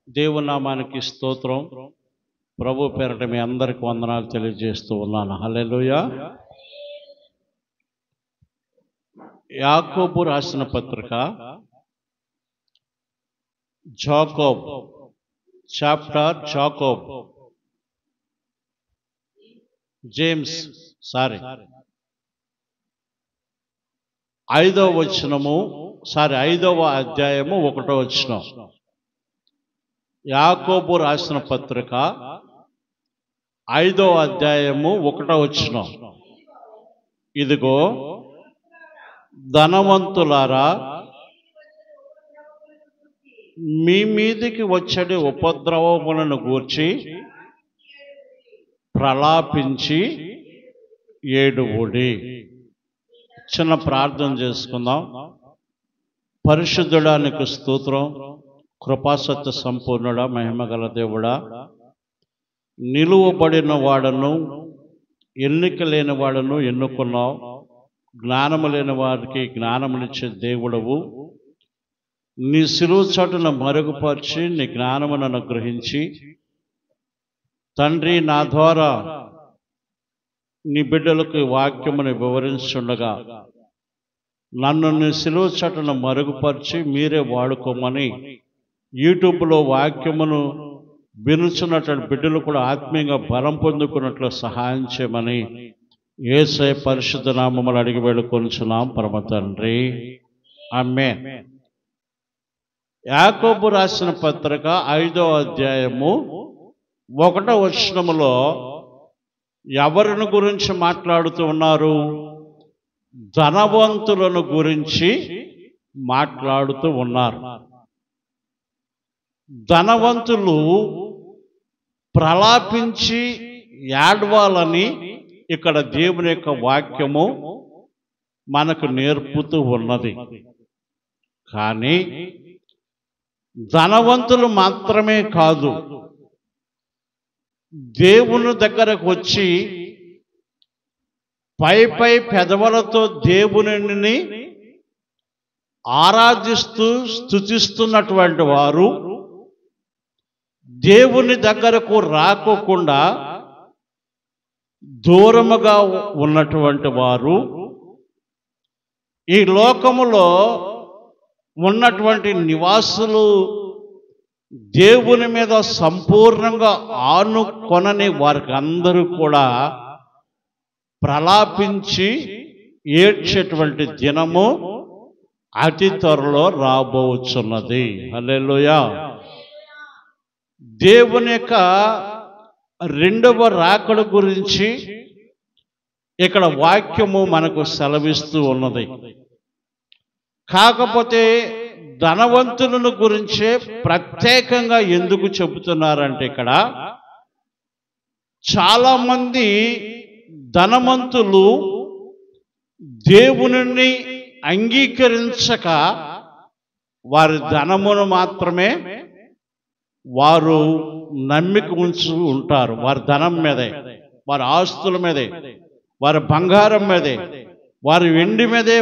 దేవుని నామానికి స్తోత్రం. ప్రభు పేరట మీ అందరికి వందనాలు తెలియజేస్తూ ఉన్నాను. హల్లెలూయా. యాకోబు రాసిన పత్రిక జాకోబ్ చాప్టర్ జాకోబ్ జేమ్స్ 5వ అధ్యాయము 1వ వచనం. యాకోబు రాసిన పత్రిక 5వ అధ్యాయము 1వ వచనం. ఇదిగో ధనవంతులారా, మీ మీదికి వచ్చే ఉపద్రవములను గూర్చి ప్రలాపించి ఏడువుడి. చిన్న ప్రార్థన చేసుకుందాం. పరిశుద్ధుడానికి స్తోత్రం. కృపాసత్య సంపూర్ణుడా, మహిమగల దేవుడా, నిలువబడిన వాడను ఎన్నిక లేని వాడను ఎన్నుకున్నావు. జ్ఞానము లేని వారికి జ్ఞానమునిచ్చే దేవుడవు. నీ శిలువ చాటును మరుగుపరిచి నీ జ్ఞానమును అనుగ్రహించి తండ్రి, నా ద్వారా నీ బిడ్డలకు వాక్యమును వివరించుండగా నన్ను నీ శిలువ చాటును మరుగుపరిచి మీరే వాడుకోమని యూట్యూబ్లో వాక్యమును వినుచున్నటువంటి బిడ్డలు కూడా ఆత్మీయంగా బలం పొందుకున్నట్లు సహాయం చేయమని యేసయ్య పరిశుద్ధ నామములో అడిగి వేడుకొనుచున్నాం పరమ తండ్రి. ఆమేన్. యాకోబు రాసిన పత్రిక 5వ అధ్యాయము 1వ వచనములో ఎవరిని గురించి మాట్లాడుతూ ఉన్నారు? ధనవంతులను గురించి మాట్లాడుతూ ఉన్నారు. ధనవంతులు ప్రలాపించి ఏడవాలని ఇక్కడ దేవుని యొక్క వాక్యము మనకు నేర్పుతూ ఉన్నది. కానీ ధనవంతులు మాత్రమే కాదు, దేవుని దగ్గరకు వచ్చి పై పెదవులతో దేవునిని ఆరాధిస్తూ స్తుతిస్తున్నటువంటి వారు, దేవుని దగ్గరకు రాకోకుండా దూరముగా ఉన్నటువంటి వారు, ఈ లోకములో ఉన్నటువంటి నివాసులు దేవుని మీద సంపూర్ణంగా ఆనుకొనని వారికి అందరూ కూడా ప్రలాపించి ఏడ్చేటువంటి దినము అతి త్వరలో రాబోచున్నది. హల్లెలూయా. దేవుని యొక్క రెండవ రాకడ గురించి ఇక్కడ వాక్యము మనకు సెలవిస్తూ ఉన్నది. కాకపోతే ధనవంతులను గురించే ప్రత్యేకంగా ఎందుకు చెబుతున్నారంటే, ఇక్కడ చాలామంది ధనవంతులు దేవునిని అంగీకరించక వారి ధనమును మాత్రమే వారు నమ్మిక ఉంచు ఉంటారు. వారి ధనం మీదే, వారి ఆస్తుల మీదే, వారి బంగారం మీదే, వారి వెండి మీదే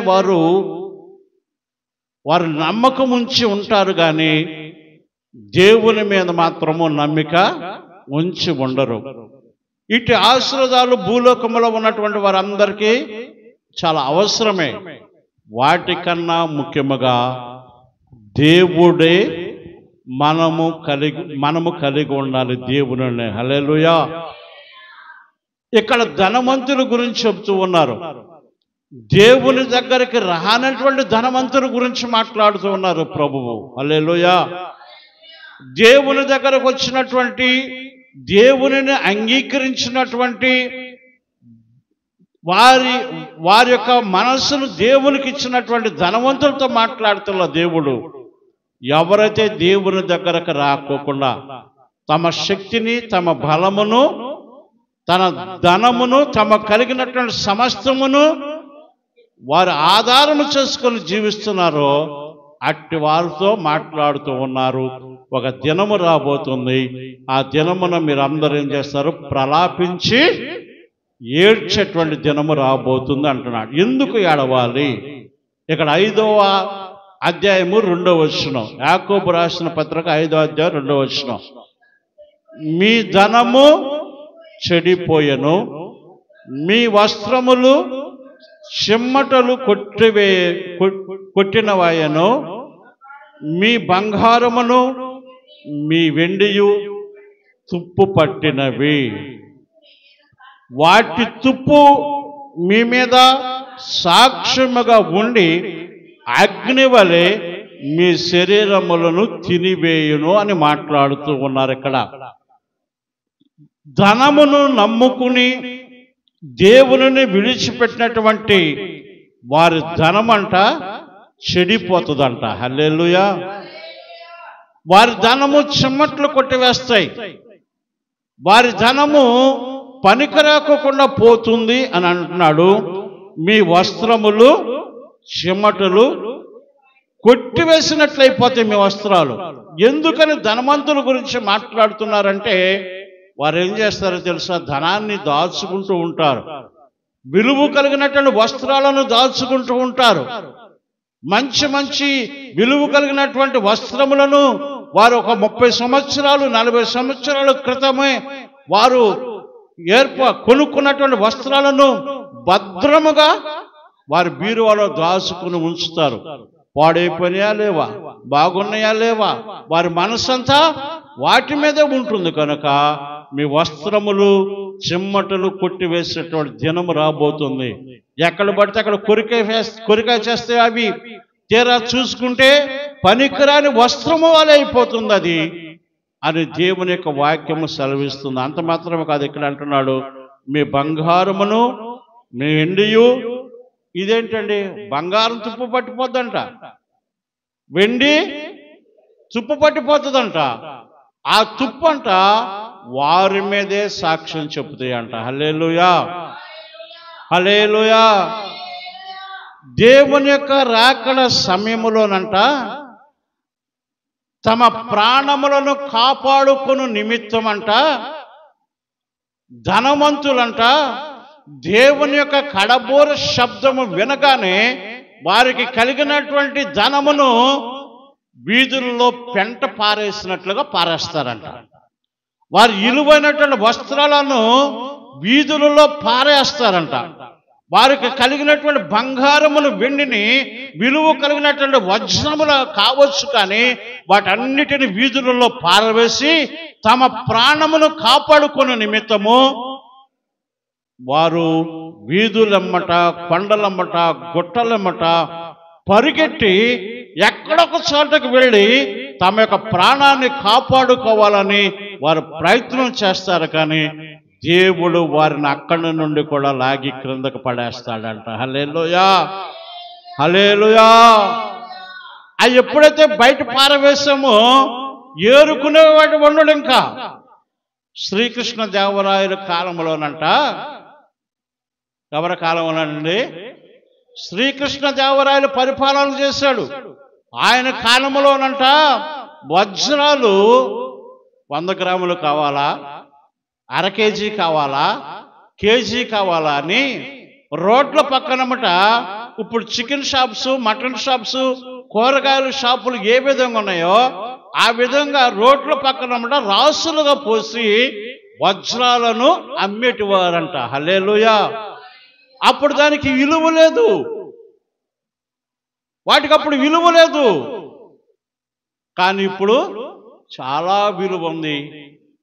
వారు నమ్మకం ఉంచి ఉంటారు. కానీ దేవుని మీద మాత్రము నమ్మిక ఉంచి ఉండరు. ఇటు ఆశీర్వాదాలు భూలోకంలో ఉన్నటువంటి వారందరికీ చాలా అవసరమే. వాటికన్నా ముఖ్యముగా దేవుడే మనము కలిగి ఉండాలి దేవుని. హల్లెలూయా. ఇక్కడ ధనవంతుల గురించి చెబుతూ ఉన్నారు. దేవుని దగ్గరికి రానటువంటి ధనవంతుల గురించి మాట్లాడుతూ ఉన్నారు ప్రభువు. హల్లెలూయా. దేవుని దగ్గరకు వచ్చినటువంటి, దేవునిని అంగీకరించినటువంటి వారి యొక్క మనస్సును దేవునికి ఇచ్చినటువంటి ధనవంతులతో మాట్లాడుతున్న దేవుడు, ఎవరైతే దేవుని దగ్గరకు రాకోకుండా తమ శక్తిని, తమ బలమును, తన ధనమును, తమ కలిగినటువంటి సమస్తమును వారు ఆధారము చేసుకొని జీవిస్తున్నారో అట్టి వారితో మాట్లాడుతూ ఉన్నారు. ఒక దినము రాబోతుంది. ఆ దినమున మీరు అందరూ ఏం చేస్తారు? ప్రలాపించి ఏడ్చేటువంటి దినము రాబోతుంది అంటున్నాడు. ఎందుకు ఏడవాలి? ఇక్కడ 5వ అధ్యాయము 2వ వచనం. యాకోబు రాసిన పత్రిక 5వ అధ్యాయం 2వ వచనం. మీ ధనము చెడిపోయెను, మీ వస్త్రములు చెమ్మటలు కొట్టినవాయను, మీ బంగారమును మీ వెండియు తుప్పు పట్టినవి. వాటి తుప్పు మీ మీద సాక్ష్యముగా ఉండి అగ్ని వలె మీ శరీరములను తినివేయును అని మాట్లాడుతూ ఉన్నారు. ఇక్కడ ధనమును నమ్ముకుని దేవుని విడిచిపెట్టినటువంటి వారి ధనమంట చెడిపోతుందంట. హల్లెలూయా. వారి ధనము చెమ్మట్లు కొట్టివేస్తాయి, వారి ధనము పనికిరాకుండా పోతుంది అని అంటున్నాడు. మీ వస్త్రములు చెమటలు కొట్టివేసినట్లయిపోతాయి మీ వస్త్రాలు. ఎందుకని ధనవంతుల గురించి మాట్లాడుతున్నారంటే వారు ఏం చేస్తారో తెలుసా? ధనాన్ని దాచుకుంటూ ఉంటారు, విలువ కలిగినటువంటి వస్త్రాలను దాచుకుంటూ ఉంటారు. మంచి మంచి విలువ కలిగినటువంటి వస్త్రములను వారు ఒక 30 సంవత్సరాలు 40 సంవత్సరాల క్రితమే వారు కొనుక్కున్నటువంటి వస్త్రాలను భద్రముగా వారి బీరువాలో దాచుకుని ఉంచుతారు. పాడైపోయినాయా లేవా, బాగున్నాయా లేవా, వారి మనసంతా వాటి మీదే ఉంటుంది. కనుక మీ వస్త్రములు చెమ్మటలు కొట్టివేసేటువంటి దినము రాబోతుంది. ఎక్కడ పడితే అక్కడ కొరిక చేస్తే అవి తీరా చూసుకుంటే పనికిరాని వస్త్రము వలె అయిపోతుంది అది అని దేవుని యొక్క వాక్యము సెలవిస్తుంది. అంత మాత్రమే కాదు, ఇక్కడ అంటున్నాడు మీ బంగారమును మీ వెండియు. ఇదేంటండి? బంగారం తుప్పు పట్టిపోద్దంట, వెండి తుప్పు పట్టిపోతుందంట. ఆ తుప్పు అంట వారి మీదే సాక్ష్యం చెబుతాయి అంట. హల్లెలూయా, హల్లెలూయా. దేవుని యొక్క రాకడ సమయములోనంట తమ ప్రాణములను కాపాడుకుని నిమిత్తం అంట ధనవంతులంట దేవుని యొక్క కడబోర శబ్దము వినగానే వారికి కలిగినటువంటి ధనమును వీధుల్లో పెంట పారేసినట్లుగా పారేస్తారంట. వారి విలువైనటువంటి వస్త్రాలను వీధులలో పారేస్తారంట. వారికి కలిగినటువంటి బంగారమును వెండిని విలువ కలిగినటువంటి వజ్రములు కావచ్చు, కానీ వాటన్నిటిని వీధులలో పారవేసి తమ ప్రాణమును కాపాడుకునే నిమిత్తము వారు వీధులమ్మట, కొండలమ్మట, గుట్టలమ్మట పరిగెట్టి ఎక్కడొక చోటకు వెళ్ళి తమ యొక్క ప్రాణాన్ని కాపాడుకోవాలని వారు ప్రయత్నం చేస్తారు. కానీ దేవుడు వారిని అక్కడి నుండి కూడా లాగి క్రిందకు పడేస్తాడంట. హల్లెలూయా, హల్లెలూయా. అవి ఎప్పుడైతే బయట పారవేశామో ఏరుకునేవాడు ఉండడు. ఇంకా శ్రీకృష్ణ దేవరాయల కాలంలోనంట, ఎవరి కాలంలోనండి? శ్రీకృష్ణ దేవరాయలు పరిపాలన చేశాడు. ఆయన కాలంలోనంట వజ్రాలు 100 గ్రాములు కావాలా, అర కేజీ కావాలా, కేజీ కావాలా అని రోడ్ల పక్కనమాట ఇప్పుడు చికెన్ షాప్స్, మటన్ షాప్స్, కూరగాయల షాపులు ఏ విధంగా ఉన్నాయో ఆ విధంగా రోడ్ల పక్కనమాట రాసులుగా పోసి వజ్రాలను అమ్మేటివారంట. హల్లెలూయా. అప్పుడు దానికి విలువ లేదు, వాటికి అప్పుడు విలువ లేదు. కానీ ఇప్పుడు చాలా విలువ ఉంది,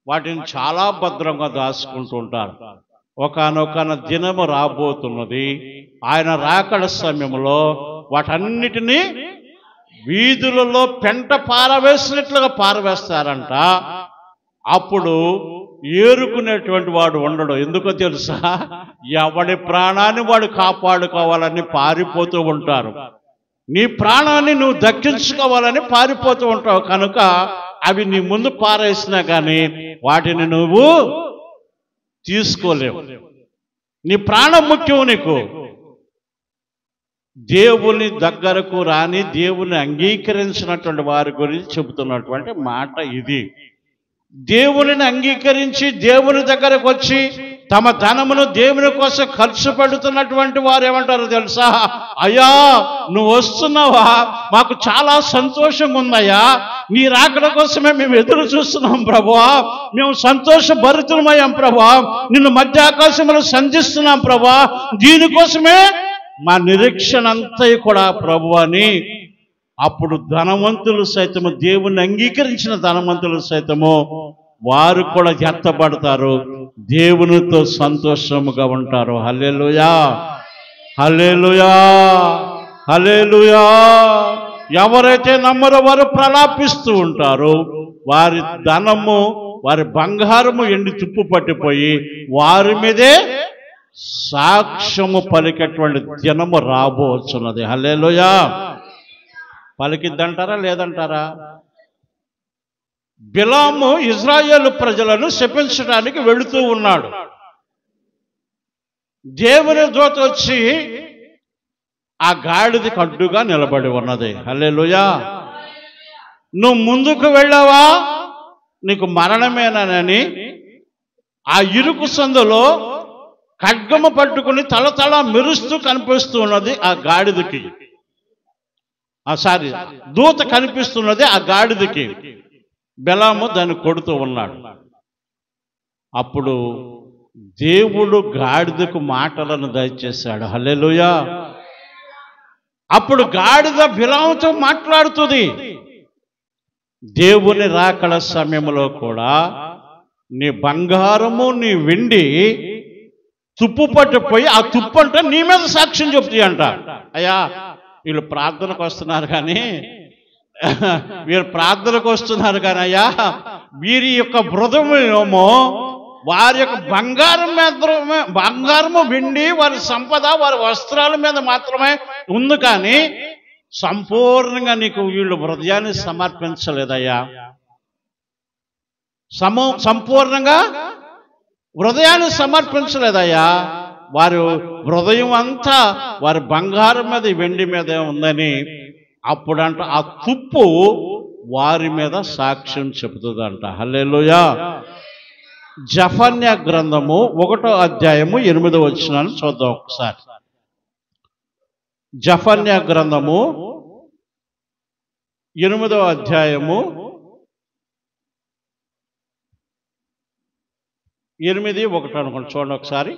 వాటిని చాలా భద్రంగా దాచుకుంటూ ఉంటారు. ఒకానొక దినము రాబోతున్నది, ఆయన రాకడ సమయంలో వాటన్నిటినీ వీధులలో పెంట పారవేసినట్లుగా పారవేస్తారంట. అప్పుడు ఏరుకునేటువంటి వాడు ఉండడు. ఎందుకో తెలుసా? ఎవడి ప్రాణాన్ని వాడు కాపాడుకోవాలని పారిపోతూ ఉంటారు. నీ ప్రాణాన్ని నువ్వు దక్కించుకోవాలని పారిపోతూ ఉంటావు. కనుక అవి నీ ముందు పారేసినా కానీ వాటిని నువ్వు తీసుకోలేవు. నీ ప్రాణం ముఖ్యం నీకు. దేవుని దగ్గరకు రాని, దేవుని అంగీకరించినటువంటి వారి గురించి చెబుతున్నటువంటి మాట ఇది. దేవునిని అంగీకరించి దేవుని దగ్గరకు వచ్చి తమ ధనమును దేవుని కోసం ఖర్చు పెడుతున్నటువంటి వారు ఏమంటారు తెలుసా? అయ్యా, నువ్వు వస్తున్నావా, మాకు చాలా సంతోషంగా ఉందయ్యా, నీ రాకడ కోసమే మేము ఎదురు చూస్తున్నాం ప్రభువా, మేము సంతోషభరితులమయ్యాం ప్రభువా, నిన్ను మధ్యాకాశంలో సంధిస్తున్నాం ప్రభువా, దీనికోసమే మా నిరీక్షణ అంతా కూడా ప్రభు అని. అప్పుడు ధనవంతులు సైతము, దేవుణ్ణి అంగీకరించిన ధనవంతులు సైతము వారు కూడా ఎత్తబడతారు, దేవునితో సంతోషముగా ఉంటారు. హల్లెలూయా, హల్లెలూయా, హల్లెలూయా. ఎవరైతే నమ్మరో వారు ప్రలాపిస్తూ ఉంటారు, వారి ధనము, వారి బంగారము ఎండి తుప్పు పట్టిపోయి వారి మీదే సాక్ష్యము పలికేటువంటి దినము రాబోతున్నది. హల్లెలూయా. పలికిద్దంటారా లేదంటారా? బిలాము ఇజ్రాయేలు ప్రజలను శపించడానికి వెళుతూ ఉన్నాడు. దేవుని దూత వచ్చి ఆ గాడిదకి అడ్డుగా నిలబడి ఉన్నది. హల్లెలూయా. నువ్వు ముందుకు వెళ్ళావా నీకు మరణమేనని ఆ ఇరుకు సందులో ఖడ్గము పట్టుకుని తలతల మెరుస్తూ కనిపిస్తూ ఉన్నది ఆ గాడిదకి. దూత కనిపిస్తున్నది ఆ గాడిదకి. బిలాము దాన్ని కొడుతూ ఉన్నాడు. అప్పుడు దేవుడు గాడిదకు మాటలను దయచేశాడు. హల్లెలూయా. అప్పుడు గాడిద బిలాముతో మాట్లాడుతుంది. దేవుని రాకడ సమయంలో కూడా నీ బంగారము, నీ వెండి తుప్పు పట్టిపోయి ఆ తుప్పు అంట నీ మీద సాక్ష్యం చెప్తాయి అంట. అయ్యా, వీళ్ళు ప్రార్థనకు వస్తున్నారు కానీ అయ్యా, వీరి యొక్క హృదయమేమో వారి యొక్క బంగారము, వెండి, వారి సంపద, వారి వస్త్రాల మీద మాత్రమే ఉంది, కానీ సంపూర్ణంగా నీకు వీళ్ళు హృదయాన్ని సమర్పించలేదయ్యా. సంపూర్ణంగా హృదయాన్ని సమర్పించలేదయ్యా. వారి హృదయం అంతా వారి బంగారం మీద, వెండి మీద ఉందని అప్పుడంట ఆ తుప్పు వారి మీద సాక్ష్యం చెబుతుందంట. హల్లెలూయా. జఫన్యా గ్రంథము 1వ అధ్యాయము 8వ వచనాన్ని చూద్దాం ఒకసారి. జఫన్యా గ్రంథము 8వ అధ్యాయము 8:1 అనుకోండి, చూడండి ఒకసారి.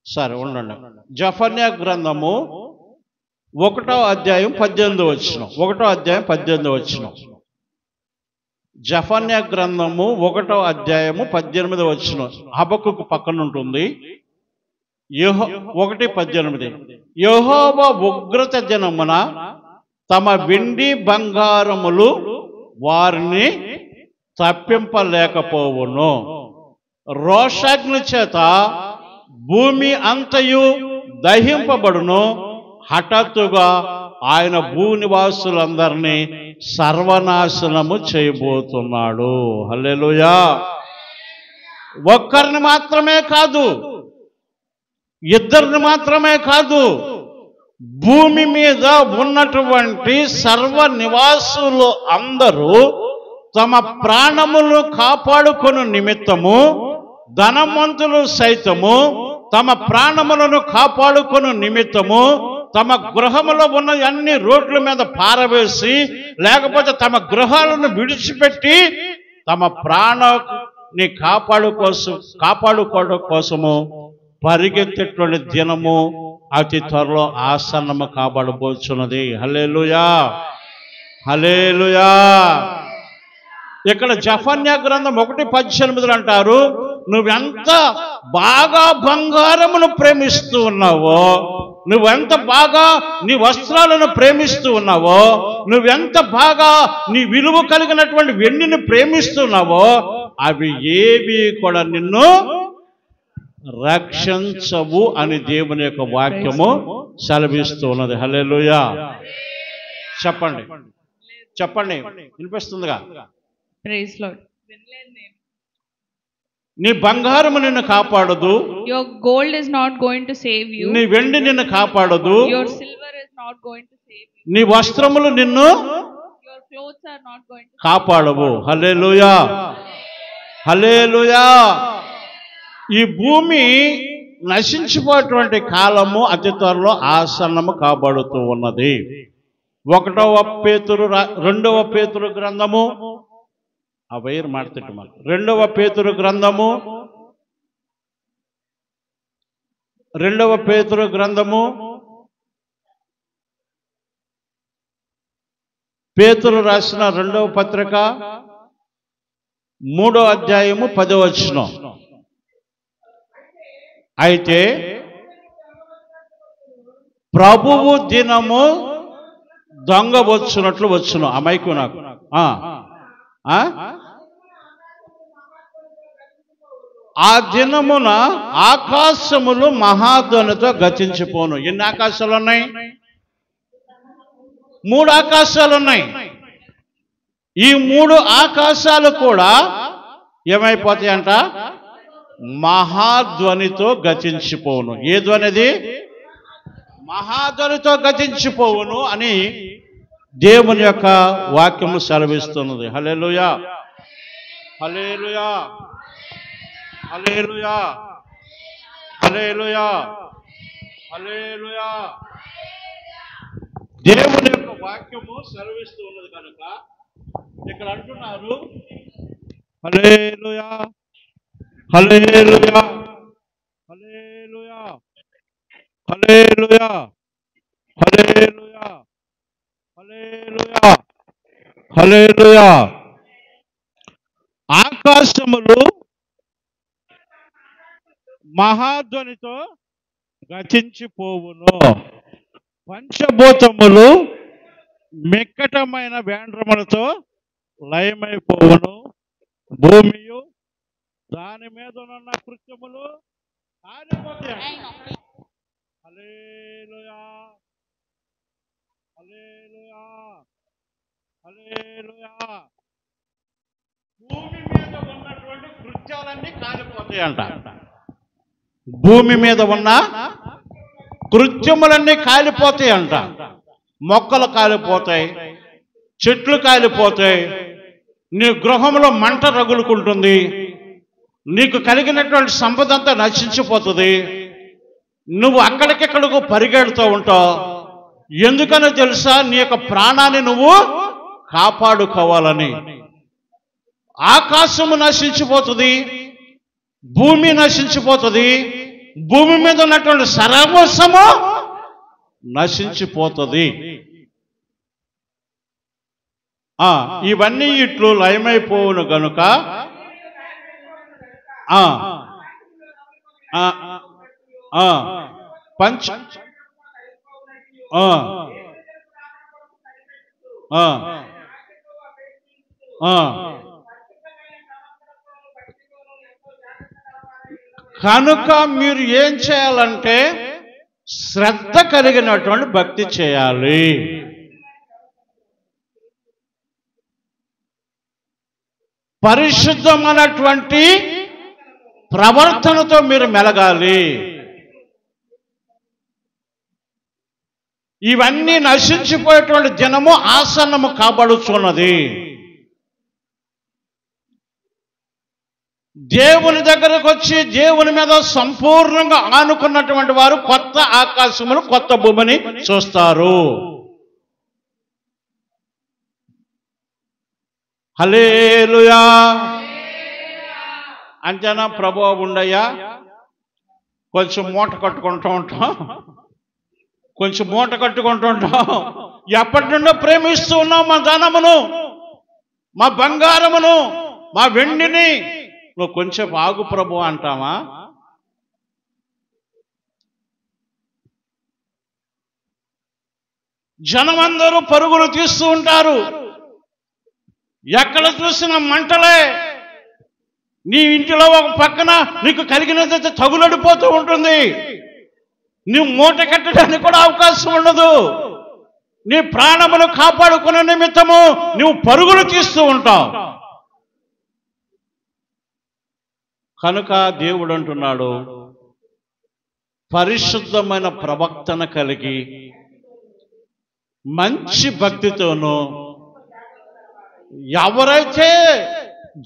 సరే ఉండండి. జఫన్యా గ్రంథము 1వ అధ్యాయం 18వ వచనం. 1వ అధ్యాయం 18వ వచనం. జఫన్యా గ్రంథము 1వ అధ్యాయము 18వ వచనం. హబక్కుకు పక్కన ఉంటుంది. 1:18. యెహోవా ఉగ్రత దినమున తమ వెండి బంగారములు వారిని తప్పింపలేకపోవును. రోషాగ్ని చేత భూమి అంతయు దహింపబడును. హఠాత్తుగా ఆయన భూనివాసులందరినీ సర్వనాశనము చేయబోతున్నాడు. హల్లెలూయా. ఒక్కరిని మాత్రమే కాదు, ఇద్దరిని మాత్రమే కాదు, భూమి మీద ఉన్నటువంటి సర్వ నివాసులు అందరూ తమ ప్రాణములను కాపాడుకొను నిమిత్తము, ధనవంతులు సైతము తమ ప్రాణములను కాపాడుకొను నిమిత్తము తమ గృహములో ఉన్న అన్ని రోడ్ల మీద పారవేసి, లేకపోతే తమ గృహాలను విడిచిపెట్టి తమ ప్రాణాన్ని కాపాడుకోవడం కోసము పరిగెత్తేటువంటి దినము అతి త్వరలో ఆసన్నము కాబడబోచున్నది. హల్లెలూయా, హల్లెలూయా. ఇక్కడ జఫన్యా గ్రంథం 1:18 అంటారు, నువ్వెంత బాగా బంగారమును ప్రేమిస్తూ ఉన్నావో, నువ్వెంత బాగా నీ వస్త్రాలను ప్రేమిస్తూ ఉన్నావో, నువ్వెంత బాగా నీ విలువ కలిగినటువంటి వెండిని ప్రేమిస్తున్నావో, అవి ఏవి కూడా నిన్ను రక్షించవు అని దేవుని యొక్క వాక్యము సెలవిస్తూ ఉన్నది. హల్లెలూయా. చెప్పండి, చెప్పండి, వినిపిస్తుందిగా? Praise lord. నీ బంగారము నిన్ను కాపాడదు. Your gold is not going to save you. నీ వెండి నిన్ను కాపాడదు. Your silver is not going to save you. నీ వస్త్రములు నిన్ను Your clothes are not going to కాపాడవు. హల్లెలూయా, హల్లెలూయా. ఈ భూమి నశించిపోయేటువంటి కాలము అతి త్వరలో ఆసన్నము కాబడుతూ ఉన్నది. 2వ పేతురు గ్రంథము 2వ పేతురు గ్రంథము 2వ పేతురు గ్రంథము పేతురు రాసిన 2వ పత్రిక 3వ అధ్యాయము 10వ వచనం. అయితే ప్రభువు దినము దొంగ వచ్చునట్లు వచ్చును. అమైకు నాకు ఆ దినమున ఆకాశములు మహాధ్వనితో గతించిపోను. ఎన్ని ఆకాశాలు ఉన్నాయి? 3 ఆకాశాలు ఉన్నాయి. ఈ 3 ఆకాశాలు కూడా ఏమైపోతాయంట? మహాధ్వనితో గతించిపోవును. ఏ ధ్వనిది? మహాధ్వనితో గతించిపోవును అని దేవుని యొక్క వాక్యము సెలవిస్తున్నది. హల్లెలూయా, హల్లెలూయా, హల్లెలూయా, హల్లెలూయా, హల్లెలూయా. దేవుని యొక్క వాక్యము సెలవిస్తూ ఉన్నది కనుక ఇక్కడ అంటున్నారు హల్లెలూయా, హల్లెలూయా, హల్లెలూయా, హల్లెలూయా, హల్లెలూయా, హల్లెలూయా, హల్లెలూయా. ఆకాశములు మహాధ్వనితో గతించిపోవును. పంచభూతములు మిక్కటమైన వేండ్రములతో లయమైపోవును. భూమియు దాని మీద ఉన్న కృత్యములు కాలిపోతాయి. హల్లెలూయా, హల్లెలూయా, హల్లెలూయా. భూమి మీద ఉన్నటువంటి కృత్యాలన్నీ కాలిపోతాయి అంట. భూమి మీద ఉన్న కృత్యములన్నీ కాలిపోతాయి అంట. మొక్కలు కాలిపోతాయి, చెట్లు కాలిపోతాయి, నీ గృహంలో మంట రగులుకుంటుంది, నీకు కలిగినటువంటి సంపద అంతా నశించిపోతుంది. నువ్వు అక్కడికెక్కడికి పరిగెడుతూ ఉంటావు. ఎందుకనో తెలుసా? నీ యొక్క ప్రాణాన్ని నువ్వు కాపాడుకోవాలని. ఆకాశము నశించిపోతుంది, భూమి నశించిపోతుంది, భూమి మీద ఉన్నటువంటి సర్వస్వము నశించిపోతుంది. ఇవన్నీ ఇట్లు లయమైపోవును గనుక పంచ కనుక మీరు ఏం చేయాలంటే శ్రద్ధ కలిగినటువంటి భక్తి చేయాలి. పరిశుద్ధమైనటువంటి ప్రవర్తనతో మీరు మెలగాలి. ఇవన్నీ నశించిపోయేటువంటి దినము ఆసన్నము కాబడుచున్నది. దేవుని దగ్గరకు వచ్చి దేవుని మీద సంపూర్ణంగా ఆనుకున్నటువంటి వారు కొత్త ఆకాశములు కొత్త భూమిని చూస్తారు. హల్లెలూయా. అంతేనా? ప్రభువా ఉండయ్యా, కొంచెం మూట కట్టుకుంటూ ఉంటాం, కొంచెం మూట కట్టుకుంటూ ఉంటాం. ఎప్పటి నుండో ప్రేమిస్తూ ఉన్నాం మా ధనమును, మా బంగారమును, మా వెండిని. నువ్వు కొంచెం ఆగు ప్రభు అంటావా? జనమందరూ పరుగులు తీస్తూ ఉంటారు. ఎక్కడ చూసిన మంటలే. నీ ఇంటిలో ఒక పక్కన నీకు కలిగినదైతే తగులడిపోతూ ఉంటుంది. నువ్వు మూట కట్టడానికి కూడా అవకాశం ఉండదు. నీ ప్రాణమును కాపాడుకునే నిమిత్తము నువ్వు పరుగులు తీస్తూ ఉంటావు. కనుక దేవుడు అంటున్నాడు, పరిశుద్ధమైన ప్రవక్తన కలిగి మంచి భక్తితోనూ ఎవరైతే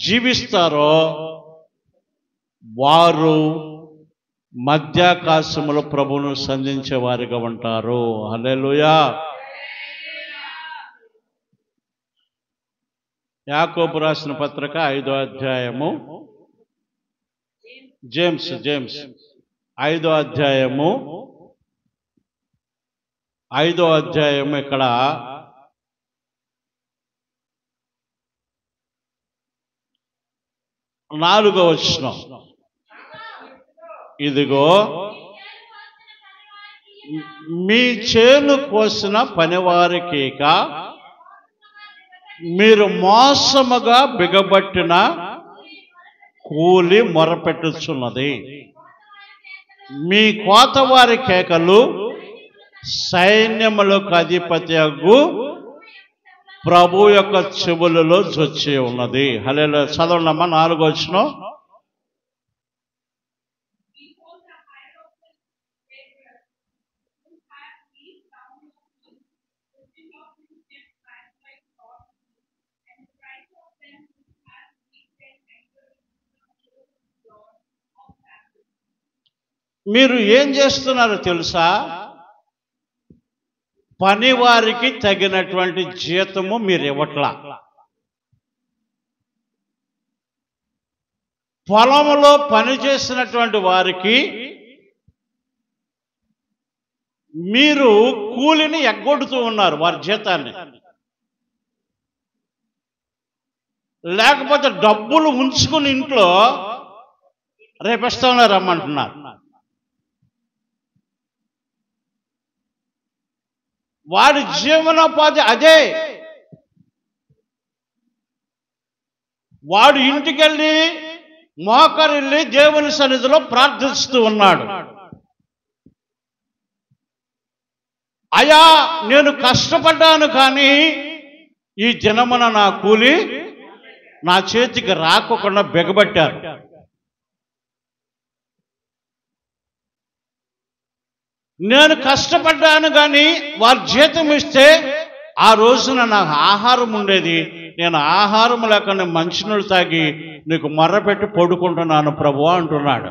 జీవిస్తారో వారు మధ్యాకాశములో ప్రభువును సంధించే వారిగా ఉంటారు. హల్లెలూయా. యాకోబు రాసిన పత్రిక 5వ అధ్యాయము, జేమ్స్ 5వ అధ్యాయము, 5వ అధ్యాయము ఇక్కడ 4వ వచనం, ఇదిగో మీ చేను కోసిన పనివారికేక మీరు మోసముగా బిగబట్టిన కూలి మొరపెట్టుచున్నది. మీ కోతవారి కేకలు సైన్యములకు అధిపతియగు ప్రభు యొక్క చెవులలో జొచ్చి ఉన్నది. హల్లెలూయా. చదవండమ్మా 4వ వచనం. మీరు ఏం చేస్తున్నారో తెలుసా? పనివారికి తగినటువంటి జీతము మీరు ఇవ్వట్లా. పొలంలో పనిచేసినటువంటి వారికి మీరు కూలిని ఎగ్గొడుతూ ఉన్నారు, వారి జీతాన్ని. లేకపోతే డబ్బులు ఉంచుకుని ఇంట్లో రేపిస్తామని రమ్మంటున్నారు. వాడి జీవనోపాధి అదే. వాడు ఇంటికెళ్ళి మోకరిల్లి దేవుని సన్నిధిలో ప్రార్థిస్తూ ఉన్నాడు. అయ్యా, నేను కష్టపడ్డాను, కానీ ఈ దినమున నా కూలి నా చేతికి రాకుండా బిగబట్టారు. నేను కష్టపడ్డాను, కానీ వారు జీతం ఇస్తే ఆ రోజున నాకు ఆహారం ఉండేది. నేను ఆహారం లేకుండా మంచినీళ్ళు తాగి నీకు మొర్రపెట్టి పడుకుంటున్నాను ప్రభువా అంటున్నాడు.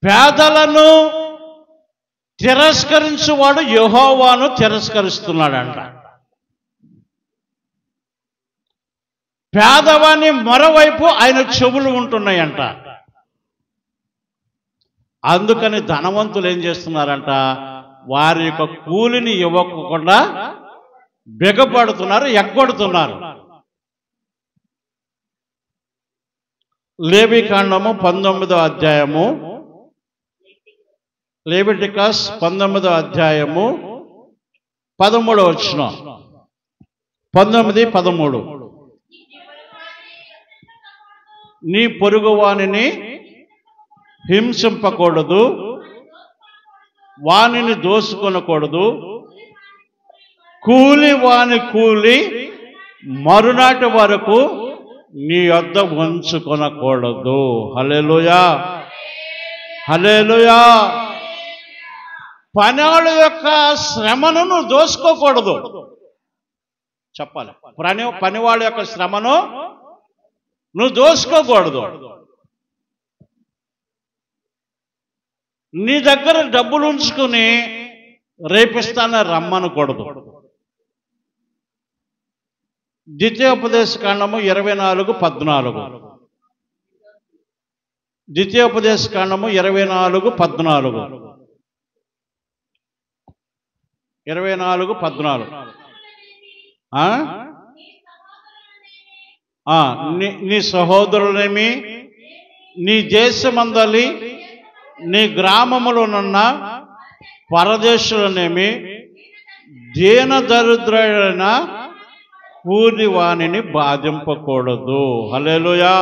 పేదలను తిరస్కరించువాడు యెహోవాను తిరస్కరిస్తున్నాడంట. పేదవాని మరోవైపు ఆయన చెవులు ఉంటున్నాయంట. అందుకని ధనవంతులు ఏం చేస్తున్నారంట? వారి యొక్క కూలిని ఇవ్వకుండా బిగపడుతున్నారు, ఎగ్గొడుతున్నారు. లేవికాండము 19వ అధ్యాయము, లెవిటికస్ 19వ అధ్యాయము 13వ వచనం, 19:13. నీ పొరుగువానిని హింసింపకూడదు, వానిని దోసుకొనకూడదు, కూలి వాని కూలి మరునాటి వరకు నీ వద్ద ఉంచుకొనకూడదు. హల్లెలూయా, హల్లెలూయా. పనివాళ్ళ యొక్క శ్రమను నువ్వు దోసుకోకూడదు. చెప్పాలి, పనివాళ్ళ యొక్క శ్రమను నువ్వు దోసుకోకూడదు. నీ దగ్గర డబ్బులు ఉంచుకుని రేపిస్తానని రమ్మనకూడదు. ద్వితీయోపదేశకాండము 24:14. ద్వితీయోపదేశకాండము 24:14. 24:14. నీ సహోదరులేమి, నీ దేశమందలి నీ గ్రామములోనున్న పరదేశులనేమి, దీన దరిద్రుడైన కూలి వానిని బాధింపకూడదు. హల్లెలూయా,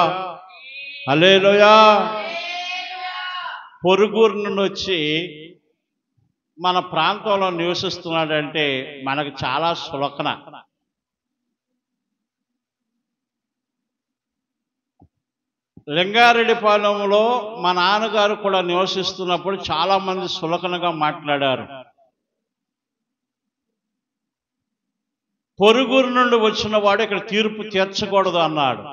హల్లెలూయా. పొరుగురు నుండి వచ్చి మన ప్రాంతంలో నివసిస్తున్నాడంటే మనకు చాలా సులకన. లింగారెడ్డిపాలెంలో మా నాన్నగారు కూడా నివసిస్తున్నప్పుడు చాలా మంది సులకనగా మాట్లాడారు. పొరుగురు నుండి వచ్చిన వాడు ఇక్కడ తీర్పు తీర్చకూడదు అన్నాడు.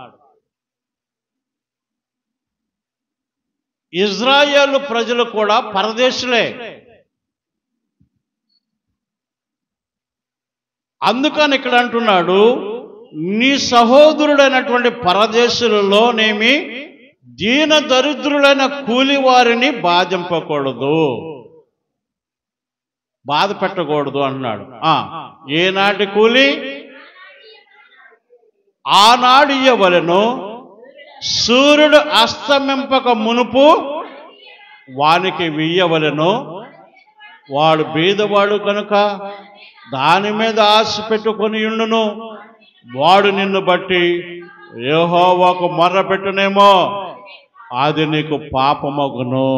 ఇజ్రాయేలు ప్రజలు కూడా పరదేశులే. అందుకని ఇక్కడ అంటున్నాడు, నీ సహోదరుడైనటువంటి పరదేశులలోనేమి దీన దరిద్రులైన కూలి వారిని బాధింపకూడదు, బాధ పెట్టకూడదు అన్నాడు. ఏనాటి కూలి ఆనాడు ఇయ్యవలెను, సూర్యుడు అస్తమింపక మునుపు వానికి వెయ్యవలెను. వాడు బీదవాడు కనుక దాని మీద ఆశ పెట్టుకొని ఉండును. వాడు నిన్ను బట్టి యెహోవాకు మొర్ర పెట్టునేమో, అది నీకు పాపమగును.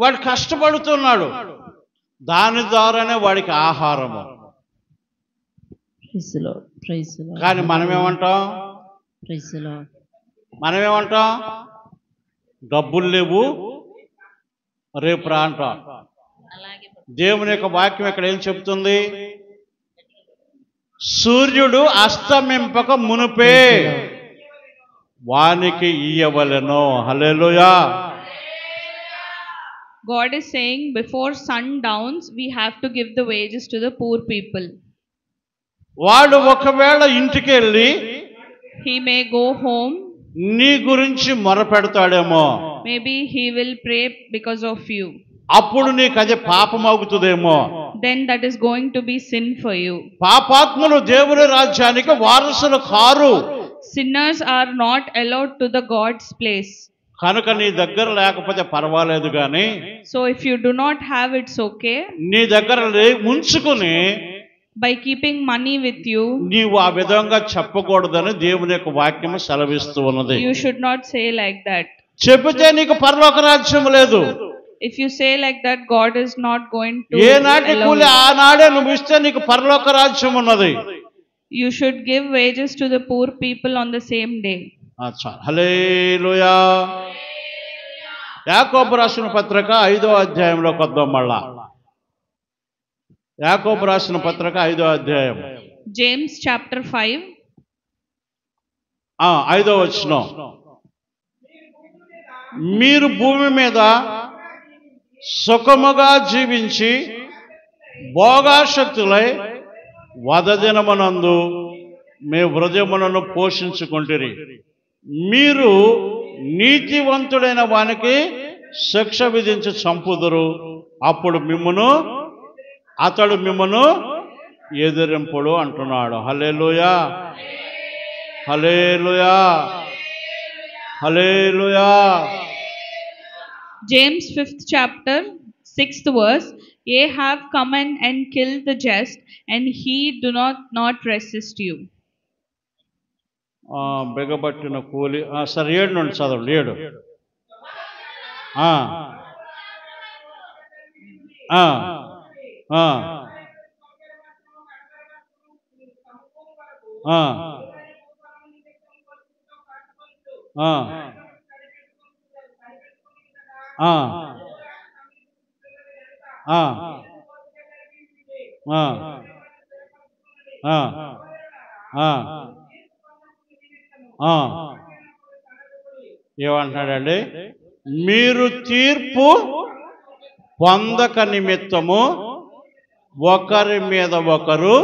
వాడు కష్టపడుతున్నాడు, దాని ద్వారానే వాడికి ఆహారము. కానీ మనమేమంటాం, డబ్బులు లేవు రేపు రా అంటాం. దేవుని యొక్క వాక్యం ఇక్కడ ఏం చెప్తుంది? సూర్యుడు అస్తమింపక మునుపే వానికి ఇయ్యవలెను. హల్లెలూయా. God is saying before sun downs, we have to give the wages to the poor people. వాడు ఒకవేళ ఇంటికి వెళ్ళి He may go home. నీ గురించి మొరపెడతాడేమో. Maybe he will pray because of you. అప్పుడు నీకు అది పాపం అవుతుందేమో. Then that is going to be sin for you. పాపాత్ములు దేవుని రాజ్యానికి వారసులు car. Sinners are not allowed to the God's place. కనుక నీ దగ్గర లేకపోతే పర్వాలేదు కానీ, so if you do not have, it's okay. నీ దగ్గర ఉంచుకుని by keeping money with you, నీవు ఆ విధంగా చెప్పకూడదని దేవుని యొక్క వాక్యము సెలవిస్తూ ఉన్నది. you should not say like that. చెబితే నీకు పరలోక రాజ్యం లేదు. if you say like that, God is not going to ఏనాటి కూలి ఆనాడే నువ్వు ఇస్తే నీకు పరలోక రాజ్యం ఉన్నది. you should give wages to the poor people on the same day. హల్లెలూయా. యాకోబు రాసిన పత్రిక 5వ అధ్యాయంలోకి వద్దాం. మళ్ళా యాకోబు రాసిన పత్రిక 5వ అధ్యాయం, James chapter 5, 5వ వచనం. మీరు భూమి మీద సుఖముగా జీవించి భోగాశక్తులై వదదినమునందు మీ హృదయములను పోషించుకుంటురి. మీరు నీతివంతుడైన వానికి శిక్ష విధించి చంపుదురు. అప్పుడు అతడు మిమ్మును ఎదిరింపుడు అంటున్నాడు. హల్లెలూయా, హల్లెలూయా, హల్లెలూయా. James 5th chapter 6th verse, ye have come and killed the just, and he do not resist you. బిగబట్టిన కూలి. సరే 7 నుండి చదవండి. 7. ఏమంటున్నాడండి? మీరు తీర్పు పొందక నిమిత్తము ఒకరి మీద ఒకరు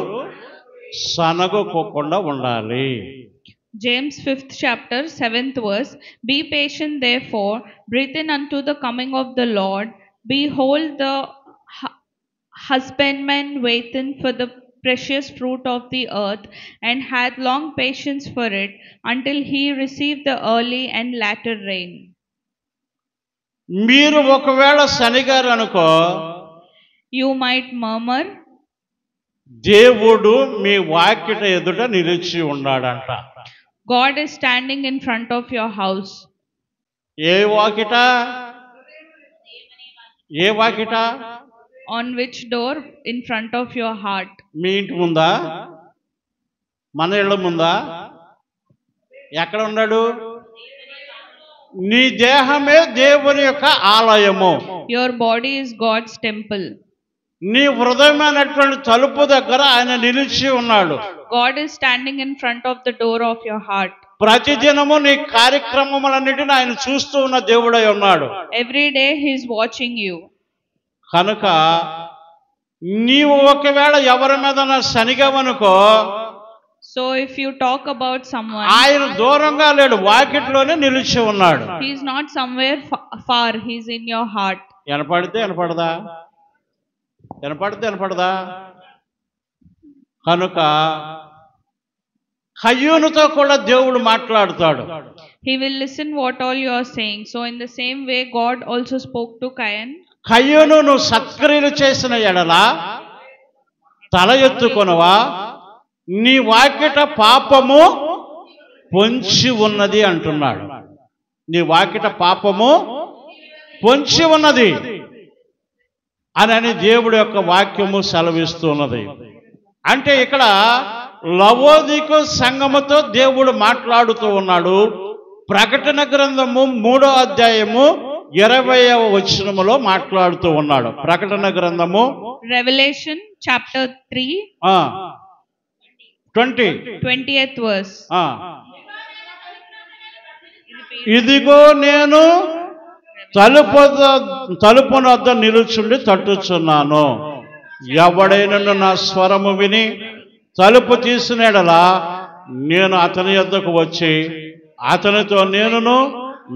సనగకోకుండా ఉండాలి. James 5th chapter 7th verse, be patient therefore, breathe unto the coming of the Lord. Behold, the husbandman waiteth for the precious fruit of the earth, and hath long patience for it, until he receive the early and latter rain. మీరు ఒకవేళ సనిగారు అనుకో, you might murmur, దేవుడు మీ వాకిట ఎదుట నిలిచి ఉన్నాడంట. God is standing in front of your house. ఏ వాకిట? ఏ వాకిట? On which door? In front of your heart. మీ ఇంటి ముందా? మన ఇళ్ళ ముందా? ఎక్కడ ఉన్నాడు? నీ దేహమే దేవుని యొక్క ఆలయము. Your body is God's temple. నీ హృదయమైనటువంటి తలుపు దగ్గర ఆయన నిలిచి ఉన్నాడు. God is standing in front of the door of your heart. ప్రతిదినము నీ కార్యక్రమములన్నిటిని ఆయన చూస్తూ ఉన్న దేవుడై ఉన్నాడు. Every day he is watching you. కనుక నీవు ఒకవేళ ఎవరి మీద శనిగవనుకో, So if you talk about someone, ఆయన దూరంగా లేడు, వాకిట్లోనే నిలిచి ఉన్నాడు. he is not somewhere far, he is in your heart. వినపడితే వినపడదా? వినపడితే వినపడదా? కనుక కయ్యూనుతో కూడా దేవుడు మాట్లాడుతాడు. He will listen what all you are saying. So in the same way God also spoke to Cain. కయ్యూను, నువ్వు సత్క్రియలు చేసిన ఎడల తల ఎత్తుకొనవా, నీ వాకిట పాపము పొంచి ఉన్నది అంటున్నాడు. నీ వాకిట పాపము పొంచి ఉన్నది అని దేవుడి యొక్క వాక్యము సెలవిస్తున్నది. అంటే ఇక్కడ లవోదికు సంఘముతో దేవుడు మాట్లాడుతూ ఉన్నాడు. ప్రకటన గ్రంథము 3వ అధ్యాయము 20వ వచనములో మాట్లాడుతూ ఉన్నాడు. ప్రకటన గ్రంథము Revelation chapter 3 20th verse. ఇదిగో నేను తలుపునొద్ద నిలుచుండి తట్టుచున్నాను. ఎవడైనను నా స్వరము విని తలుపు తీసిన యెడల నేను అతని యొద్దకు వచ్చి అతనితో నేనును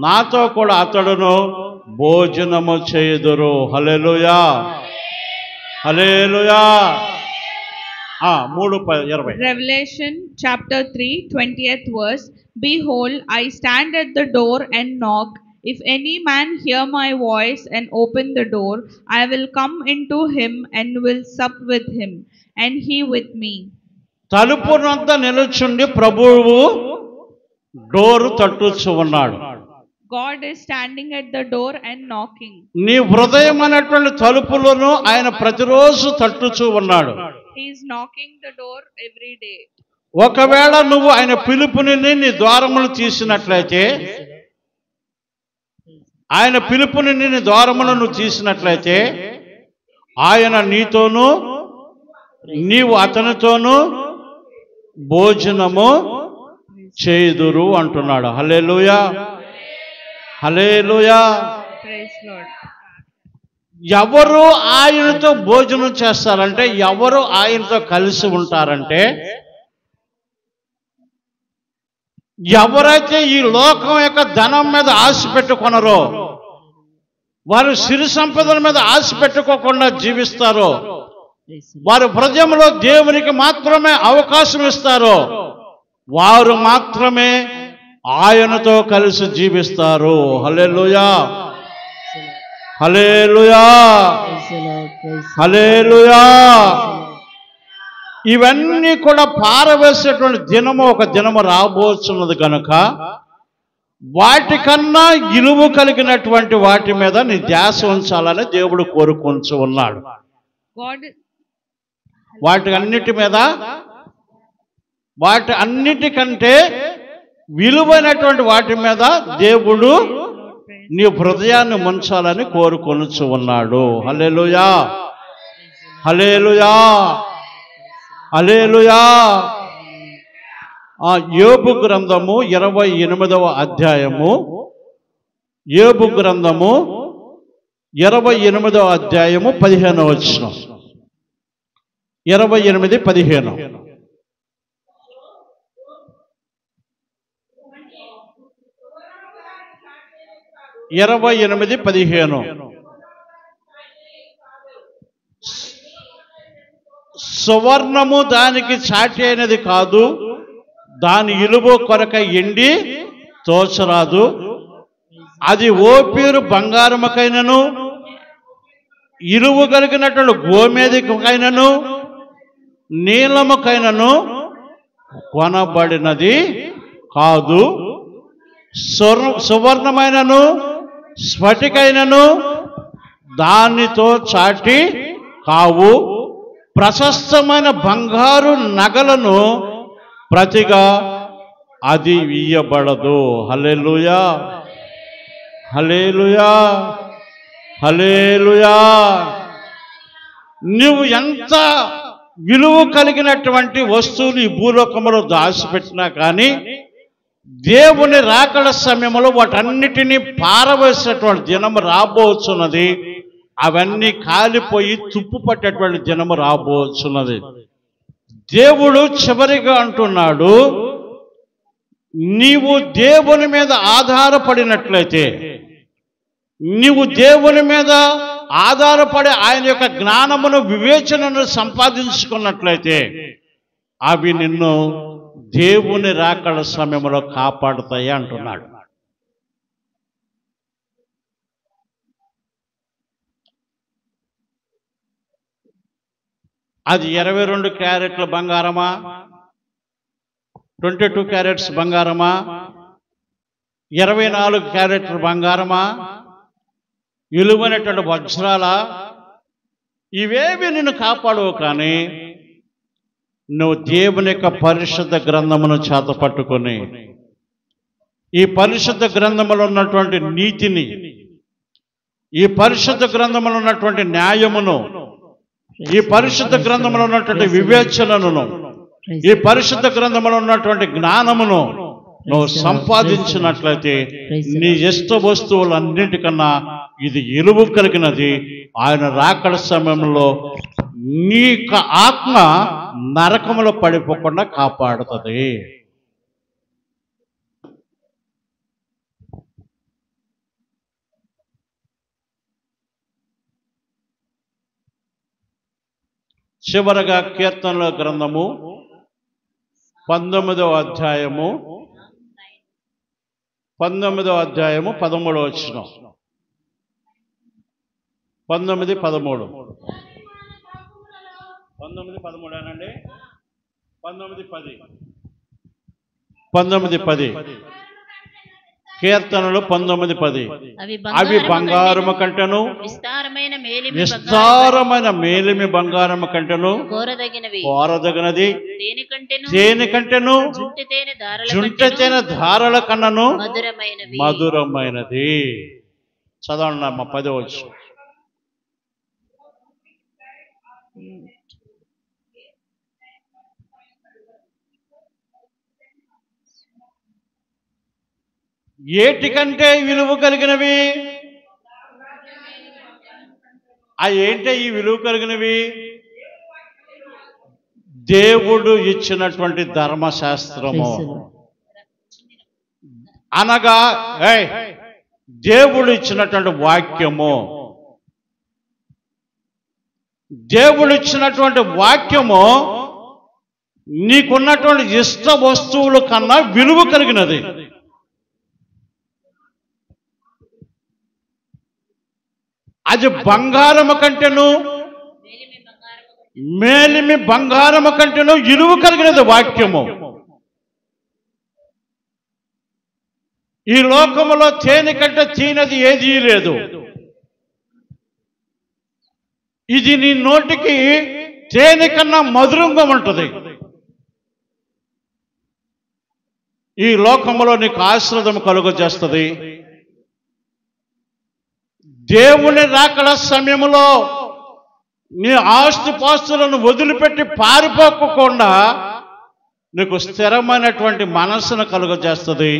నాతో కూడా అతడును భోజనము చేయుదురు. హల్లెలూయా, హల్లెలూయా. 3:20. Revelation chapter 3 20th verse. Behold, I stand at the door and knock. If any man hear my voice and open the door, I will come into him and will sup with him, and he with me. తలుపునంత నిలుచుండి ప్రభువు door తట్టుచు ఉన్నాడు. God is standing at the door and knocking. నీ హృదయం అనేటువంటి తలుపులను ఆయన ప్రతిరోజు తట్టుచూ ఉన్నాడు. He is knocking the door every day. ఒకవేళ నువ్వు ఆయన పిలుపుని నీ ద్వారములు తీసినట్లయితే, ఆయన పిలుపుని నీ ద్వారములను నువ్వు తీసినట్లయితే ఆయన నీతోనూ నీవు అతనితోనూ భోజనము చేయుదురు అంటున్నాడు. హల్లెలూయా, హల్లెలూయా. Praise Lord. ఎవరు ఆయనతో భోజనం చేస్తారంటే, ఎవరు ఆయనతో కలిసి ఉంటారంటే, ఎవరైతే ఈ లోకం యొక్క ధనం మీద ఆశ పెట్టుకొనరో, వారు సిరి సంపదల మీద ఆశ పెట్టుకోకుండా జీవిస్తారో, వారి హృదయంలో దేవునికి మాత్రమే అవకాశం ఇస్తారో, వారు మాత్రమే ఆయనతో కలిసి జీవిస్తారు. హల్లెలూయా, హల్లెలూయా, హల్లెలూయా. ఇవన్నీ కూడా పారవేసేటువంటి దినము ఒక దినము రాబోతున్నది కనుక వాటికన్నా ఇలువ కలిగినటువంటి వాటి మీద నీ ధ్యాస ఉంచాలని దేవుడు కోరుకుంటూ ఉన్నాడు. వాటి అన్నిటికంటే విలువైనటువంటి వాటి మీద దేవుడు నీ హృదయాన్ని ముంచాలని కోరుకొనుచు ఉన్నాడు. హల్లెలూయా, హల్లెలూయా, హల్లెలూయా. యోబు గ్రంథము 28వ అధ్యాయము, యోబు గ్రంథము 28వ అధ్యాయము 15వ వచనం. 28:15. సువర్ణము దానికి చాటి అయినది కాదు, దాని ఇలువ కొరక ఎండి తోచరాదు. అది ఓపీరు బంగారముకైనను ఇలువ కలిగినట్లు గోమేదికైనను నీలముకైనను కొనబడినది కాదు, సువర్ణమైనను స్ఫటికైనను దానితో చాటి కావు, ప్రశస్తమైన బంగారు నగలను ప్రతిగా అది ఇయ్యబడదు. హల్లెలూయా, హల్లెలూయా, హల్లెలూయా. నువ్వు ఎంత విలువ కలిగినటువంటి వస్తువులు ఈ భూలోకంలో దాచిపెట్టినా కానీ దేవుని రాకడ సమయంలో వాటన్నిటినీ పారవేసేటువంటి దినము రాబోతున్నది. అవన్నీ కాలిపోయి తుప్పు పట్టేటువంటి దినము రాబోతున్నది. దేవుడు చివరిగా అంటున్నాడు, నీవు దేవుని మీద ఆధారపడినట్లయితే, నీవు దేవుని మీద ఆధారపడి ఆయన యొక్క జ్ఞానమును వివేచనను సంపాదించుకున్నట్లయితే అవి నిన్ను దేవుని రాకడ సమయంలో కాపాడుతాయి అంటున్నాడు. అది 22 క్యారెట్ల బంగారమా, 22 క్యారెట్స్ బంగారమా, 24 క్యారెట్ల బంగారమా, విలువైనటువంటి వజ్రాల, ఇవేవి నిన్ను కాపాడవు. కానీ నువ్వు దేవుని యొక్క పరిశుద్ధ గ్రంథమును చేత పట్టుకొని ఈ పరిశుద్ధ గ్రంథములో ఉన్నటువంటి నీతిని, ఈ పరిశుద్ధ గ్రంథములో ఉన్నటువంటి న్యాయమును, ఈ పరిశుద్ధ గ్రంథములో ఉన్నటువంటి వివేచనను, ఈ పరిశుద్ధ గ్రంథములో ఉన్నటువంటి జ్ఞానమును నువ్వు సంపాదించినట్లయితే నీ ఇష్ట వస్తువులన్నింటికన్నా ఇది విలువ కలిగినది. ఆయన రాకడ సమయంలో నీ ఆత్మ నరకములో పడిపోకుండా కాపాడుతుంది. చివరగా కీర్తనల గ్రంథము 19వ అధ్యాయము 13వ వచనం. 19:13 అనండి. 19:10 కీర్తనలు 19:10. అవి బంగారము కంటెను, విస్తారమైన మేలిమి బంగారము కంటెను కోరదగినది, తేనె కంటెను జుంటె తేనె ధారల కన్నను మధురమైనది. చదవండి అమ్మ 10వ వచనం. ఏటికంటే విలువ కలిగినవి? ఏంటే ఈ విలువ కలిగినవి? దేవుడు ఇచ్చినటువంటి ధర్మశాస్త్రము అనగా దేవుడు ఇచ్చినటువంటి వాక్యము. దేవుడు ఇచ్చినటువంటి వాక్యము నీకున్నటువంటి ఇష్ట వస్తువుల కన్నా విలువ కలిగినది. అది బంగారము కంటేను, మేలిమి బంగారము కంటేను విలువ కలిగినది వాక్యము. ఈ లోకములో తేనె కంటే తీనది ఏదీ లేదు. ఇది నీ నోటికి తేనె కన్నా మధురంగా ఉంటుంది. ఈ లోకములో నీకు ఆశీర్వాదం కలుగజేస్తుంది. దేవుని రాకడ సమయంలో నీ ఆస్తిపాస్తులను వదిలిపెట్టి పారిపోకుండా నీకు స్థిరమైనటువంటి మనస్సును కలుగజేస్తుంది.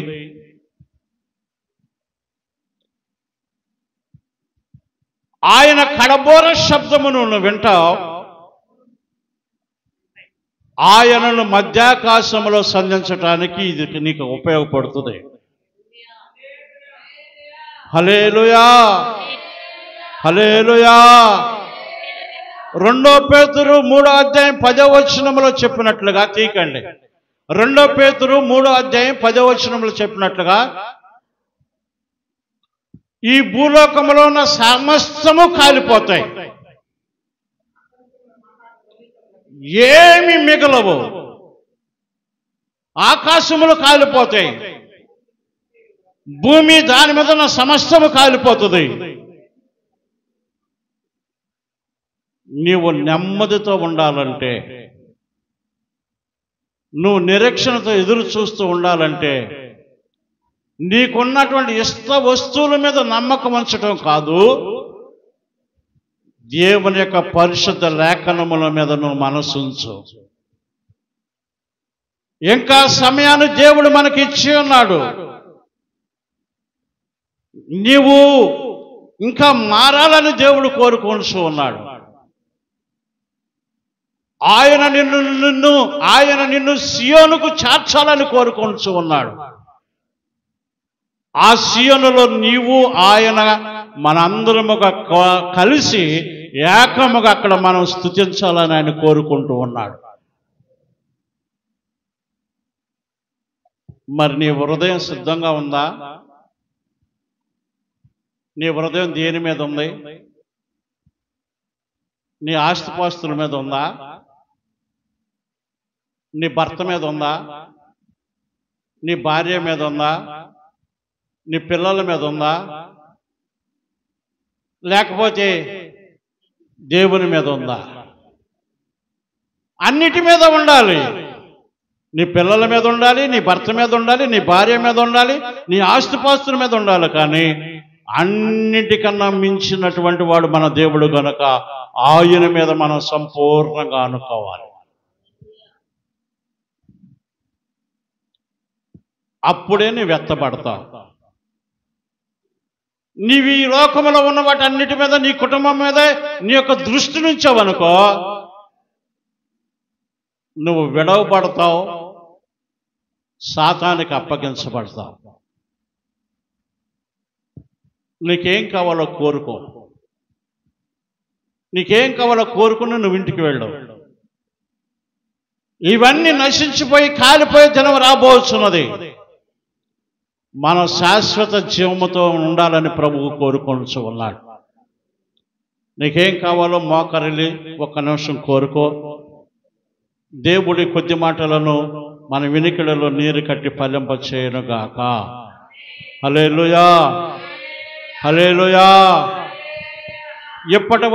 ఆయన కడబోర శబ్దమును నువ్వు వింటావు. ఆయనను మధ్యాకాశంలో సంధించటానికి ఇది నీకు ఉపయోగపడుతుంది. హల్లెలూయా, హల్లెలూయా. 2 పేతురు 3వ అధ్యాయం 10వ వచనంలో చెప్పినట్లుగా తీకండి. 2 పేతురు 3వ అధ్యాయం 10వ వచనంలో చెప్పినట్లుగా ఈ భూలోకంలో ఉన్న సమస్తము కాలిపోతాయి. ఏమి మిగలవు. ఆకాశములు కాలిపోతాయి, భూమి దాని మీద ఉన్న సమస్తము కాలిపోతుంది. నీవు నెమ్మదితో ఉండాలంటే, నువ్వు నిరీక్షణతో ఎదురు చూస్తూ ఉండాలంటే, నీకున్నటువంటి ఇష్ట వస్తువుల మీద నమ్మకం ఉంచడం కాదు, దేవుని యొక్క పరిశుద్ధ లేఖనముల మీద నువ్వు మనసు ఉంచు. ఇంకా సమయాన్ని దేవుడు మనకి ఇచ్చి ఉన్నాడు. నీవు ఇంకా మారాలని దేవుడు కోరుకుంటూ ఉన్నాడు. ఆయన నిన్ను సియోనుకు చేర్చాలని కోరుకుంటూ ఉన్నాడు. ఆ సియోనులో నీవు ఆయన మనందరముగా కలిసి ఏకముగా అక్కడ మనం స్తుతించాలని ఆయన కోరుకుంటూ ఉన్నాడు. మరి నీ హృదయం సిద్ధంగా ఉందా? నీ హృదయం దేని మీద ఉంది? నీ ఆస్తిపాస్తుల మీద ఉందా? నీ భర్త మీద ఉందా? నీ భార్య మీద ఉందా? నీ పిల్లల మీద ఉందా? లేకపోతే దేవుని మీద ఉందా? అన్నిటి మీద ఉండాలి. నీ పిల్లల మీద ఉండాలి, నీ భర్త మీద ఉండాలి, నీ భార్య మీద ఉండాలి, నీ ఆస్తిపాస్తుల మీద ఉండాలి. కానీ అన్నిటికన్నా మించినటువంటి వాడు మన దేవుడు గనుక ఆయన మీద మనం సంపూర్ణంగా అనుకోవాలి. అప్పుడే నీవు ఎత్తబడతావు. నీవు ఈ లోకంలో ఉన్న వాటి అన్నిటి మీద, నీ కుటుంబం మీద నీ యొక్క దృష్టి నుంచావనుకో, నువ్వు విడవబడతావు, సాతానికి అప్పగించబడతావు. నీకేం కావాలో కోరుకో. నీకేం కావాలో కోరుకుని నువ్వు ఇంటికి వెళ్ళవు. ఇవన్నీ నశించిపోయి కాలిపోయే దినం రాబోతున్నది. మనం శాశ్వత జీవముతో ఉండాలని ప్రభువు కోరుకుంటూ ఉన్నాడు. నీకేం కావాలో మోకరిల్లి ఒక్క నిమిషం కోరుకో. దేవుడి కొద్ది మాటలను మన వినికిడిలో నీరు కట్టి ఫలింప చేయనుగాక. హల్లెలూయా, హల్లెలూయా. ఇప్పటి